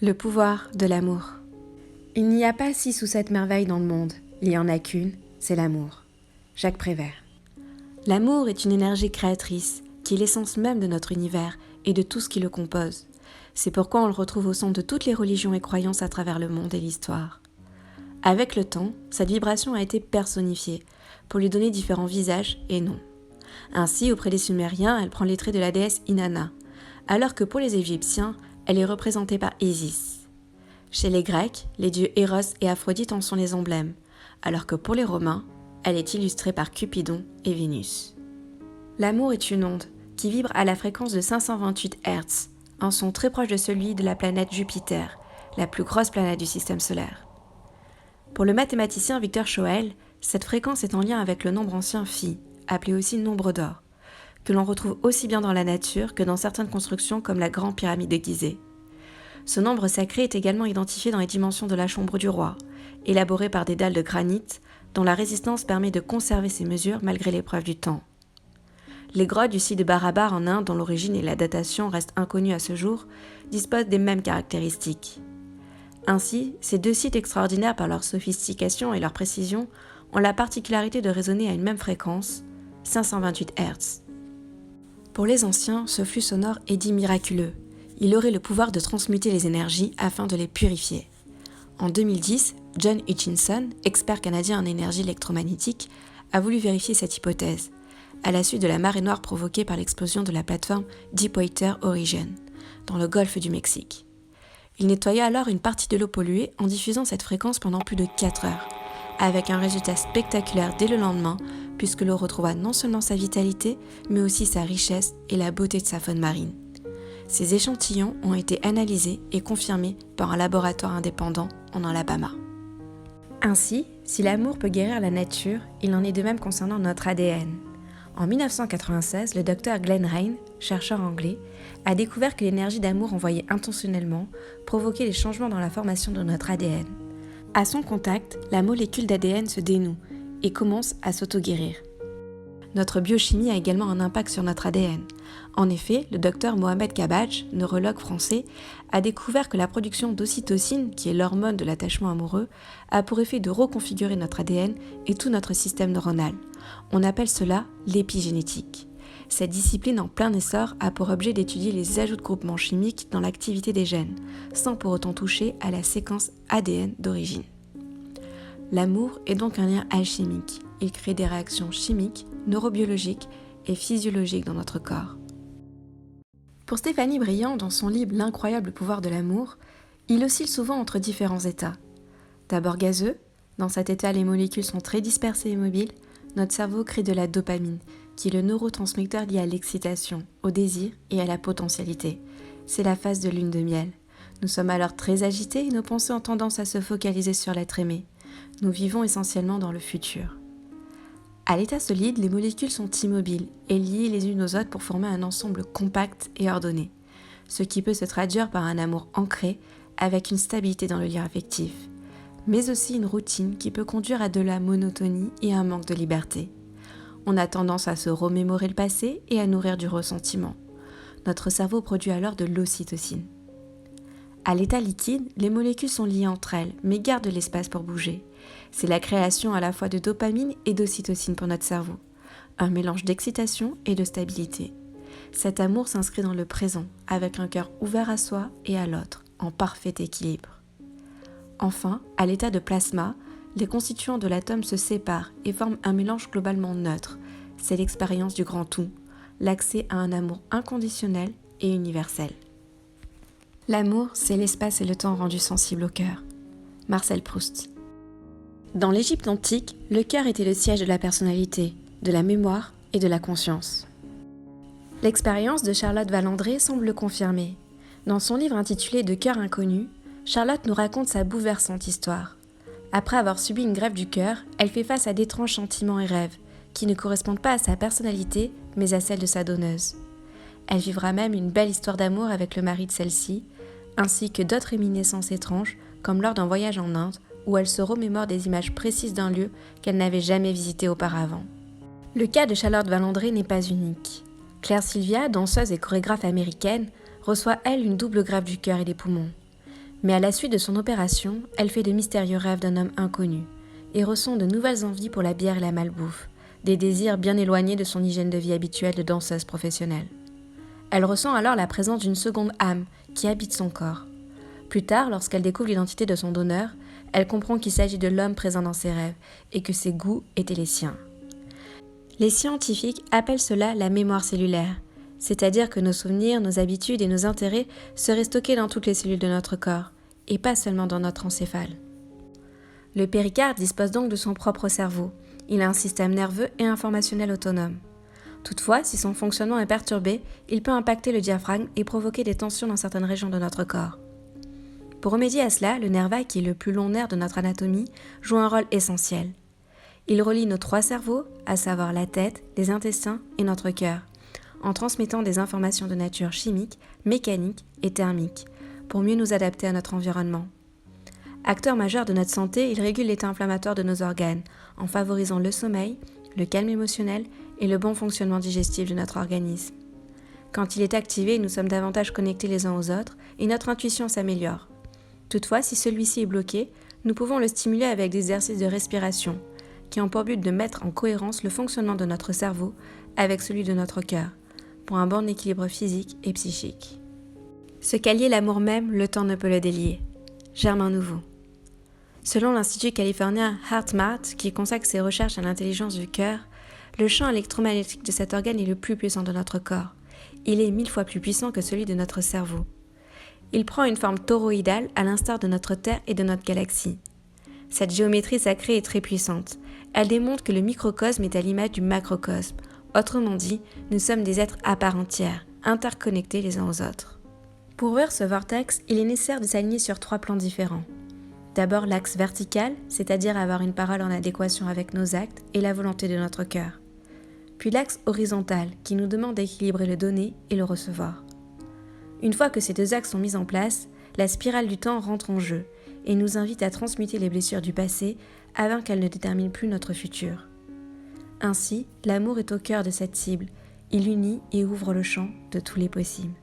Le pouvoir de l'amour. Il n'y a pas 6 ou 7 merveilles dans le monde, il n'y en a qu'une, c'est l'amour. Jacques Prévert. L'amour est une énergie créatrice, qui est l'essence même de notre univers et de tout ce qui le compose. C'est pourquoi on le retrouve au centre de toutes les religions et croyances à travers le monde et l'histoire. Avec le temps, cette vibration a été personnifiée, pour lui donner différents visages et noms. Ainsi, auprès des Sumériens, elle prend les traits de la déesse Inanna, alors que pour les Égyptiens, elle est représentée par Isis. Chez les Grecs, les dieux Eros et Aphrodite en sont les emblèmes, alors que pour les Romains, elle est illustrée par Cupidon et Vénus. L'amour est une onde qui vibre à la fréquence de 528 Hz, un son très proche de celui de la planète Jupiter, la plus grosse planète du système solaire. Pour le mathématicien Victor Schouel, cette fréquence est en lien avec le nombre ancien Phi, appelé aussi nombre d'or, que l'on retrouve aussi bien dans la nature que dans certaines constructions comme la Grande Pyramide de Gizeh. Ce nombre sacré est également identifié dans les dimensions de la chambre du roi, élaborée par des dalles de granit, dont la résistance permet de conserver ces mesures malgré l'épreuve du temps. Les grottes du site de Barabar en Inde, dont l'origine et la datation restent inconnues à ce jour, disposent des mêmes caractéristiques. Ainsi, ces deux sites extraordinaires par leur sophistication et leur précision ont la particularité de résonner à une même fréquence, 528 Hz. Pour les anciens, ce flux sonore est dit miraculeux. Il aurait le pouvoir de transmuter les énergies afin de les purifier. En 2010, John Hutchinson, expert canadien en énergie électromagnétique, a voulu vérifier cette hypothèse, à la suite de la marée noire provoquée par l'explosion de la plateforme Deepwater Horizon, dans le golfe du Mexique. Il nettoya alors une partie de l'eau polluée en diffusant cette fréquence pendant plus de 4 heures, avec un résultat spectaculaire dès le lendemain, puisque l'eau retrouva non seulement sa vitalité, mais aussi sa richesse et la beauté de sa faune marine. Ces échantillons ont été analysés et confirmés par un laboratoire indépendant en Alabama. Ainsi, si l'amour peut guérir la nature, il en est de même concernant notre ADN. En 1996, le docteur Glenn Ryan, chercheur anglais, a découvert que l'énergie d'amour envoyée intentionnellement provoquait des changements dans la formation de notre ADN. À son contact, la molécule d'ADN se dénoue et commence à s'auto-guérir. Notre biochimie a également un impact sur notre ADN. En effet, le docteur Mohamed Kabadj, neurologue français, a découvert que la production d'ocytocine, qui est l'hormone de l'attachement amoureux, a pour effet de reconfigurer notre ADN et tout notre système neuronal. On appelle cela l'épigénétique. Cette discipline en plein essor a pour objet d'étudier les ajouts de groupements chimiques dans l'activité des gènes, sans pour autant toucher à la séquence ADN d'origine. L'amour est donc un lien alchimique. Il crée des réactions chimiques, neurobiologiques et physiologiques dans notre corps. Pour Stéphanie Briand, dans son livre L'incroyable pouvoir de l'amour, il oscille souvent entre différents états. D'abord gazeux, dans cet état les molécules sont très dispersées et mobiles, notre cerveau crée de la dopamine, qui est le neurotransmetteur lié à l'excitation, au désir et à la potentialité. C'est la phase de lune de miel. Nous sommes alors très agités et nos pensées ont tendance à se focaliser sur l'être aimé. Nous vivons essentiellement dans le futur. À l'état solide, les molécules sont immobiles et liées les unes aux autres pour former un ensemble compact et ordonné, ce qui peut se traduire par un amour ancré avec une stabilité dans le lien affectif, mais aussi une routine qui peut conduire à de la monotonie et un manque de liberté. On a tendance à se remémorer le passé et à nourrir du ressentiment. Notre cerveau produit alors de l'ocytocine. À l'état liquide, les molécules sont liées entre elles, mais gardent de l'espace pour bouger. C'est la création à la fois de dopamine et d'ocytocine pour notre cerveau, un mélange d'excitation et de stabilité. Cet amour s'inscrit dans le présent, avec un cœur ouvert à soi et à l'autre, en parfait équilibre. Enfin, à l'état de plasma, les constituants de l'atome se séparent et forment un mélange globalement neutre. C'est l'expérience du grand tout, l'accès à un amour inconditionnel et universel. L'amour, c'est l'espace et le temps rendus sensibles au cœur. Marcel Proust. Dans l'Égypte antique, le cœur était le siège de la personnalité, de la mémoire et de la conscience. L'expérience de Charlotte Vallandré semble le confirmer. Dans son livre intitulé De cœur inconnu, Charlotte nous raconte sa bouleversante histoire. Après avoir subi une greffe du cœur, elle fait face à d'étranges sentiments et rêves, qui ne correspondent pas à sa personnalité, mais à celle de sa donneuse. Elle vivra même une belle histoire d'amour avec le mari de celle-ci, ainsi que d'autres réminiscences étranges, comme lors d'un voyage en Inde, où elle se remémore des images précises d'un lieu qu'elle n'avait jamais visité auparavant. Le cas de Charlotte Vallandré n'est pas unique. Claire Sylvia, danseuse et chorégraphe américaine, reçoit elle une double greffe du cœur et des poumons. Mais à la suite de son opération, elle fait de mystérieux rêves d'un homme inconnu et ressent de nouvelles envies pour la bière et la malbouffe, des désirs bien éloignés de son hygiène de vie habituelle de danseuse professionnelle. Elle ressent alors la présence d'une seconde âme qui habite son corps. Plus tard, lorsqu'elle découvre l'identité de son donneur, elle comprend qu'il s'agit de l'homme présent dans ses rêves et que ses goûts étaient les siens. Les scientifiques appellent cela la mémoire cellulaire, c'est-à-dire que nos souvenirs, nos habitudes et nos intérêts seraient stockés dans toutes les cellules de notre corps, et pas seulement dans notre encéphale. Le péricarde dispose donc de son propre cerveau. Il a un système nerveux et informationnel autonome. Toutefois, si son fonctionnement est perturbé, il peut impacter le diaphragme et provoquer des tensions dans certaines régions de notre corps. Pour remédier à cela, le nerf vague, qui est le plus long nerf de notre anatomie, joue un rôle essentiel. Il relie nos 3 cerveaux, à savoir la tête, les intestins et notre cœur, en transmettant des informations de nature chimique, mécanique et thermique, pour mieux nous adapter à notre environnement. Acteur majeur de notre santé, il régule l'état inflammatoire de nos organes, en favorisant le sommeil, le calme émotionnel et le bon fonctionnement digestif de notre organisme. Quand il est activé, nous sommes davantage connectés les uns aux autres et notre intuition s'améliore. Toutefois, si celui-ci est bloqué, nous pouvons le stimuler avec des exercices de respiration, qui ont pour but de mettre en cohérence le fonctionnement de notre cerveau avec celui de notre cœur, pour un bon équilibre physique et psychique. Ce qu'allier l'amour même, le temps ne peut le délier. Germain Nouveau. Selon l'Institut californien HeartMath, qui consacre ses recherches à l'intelligence du cœur, le champ électromagnétique de cet organe est le plus puissant de notre corps. Il est 1000 fois plus puissant que celui de notre cerveau. Il prend une forme toroïdale à l'instar de notre Terre et de notre galaxie. Cette géométrie sacrée est très puissante. Elle démontre que le microcosme est à l'image du macrocosme. Autrement dit, nous sommes des êtres à part entière, interconnectés les uns aux autres. Pour ouvrir ce vortex, il est nécessaire de s'aligner sur 3 plans différents. D'abord l'axe vertical, c'est-à-dire avoir une parole en adéquation avec nos actes et la volonté de notre cœur. Puis l'axe horizontal, qui nous demande d'équilibrer le donner et le recevoir. Une fois que ces 2 axes sont mis en place, la spirale du temps rentre en jeu et nous invite à transmuter les blessures du passé avant qu'elles ne déterminent plus notre futur. Ainsi, l'amour est au cœur de cette cible. Il unit et ouvre le champ de tous les possibles.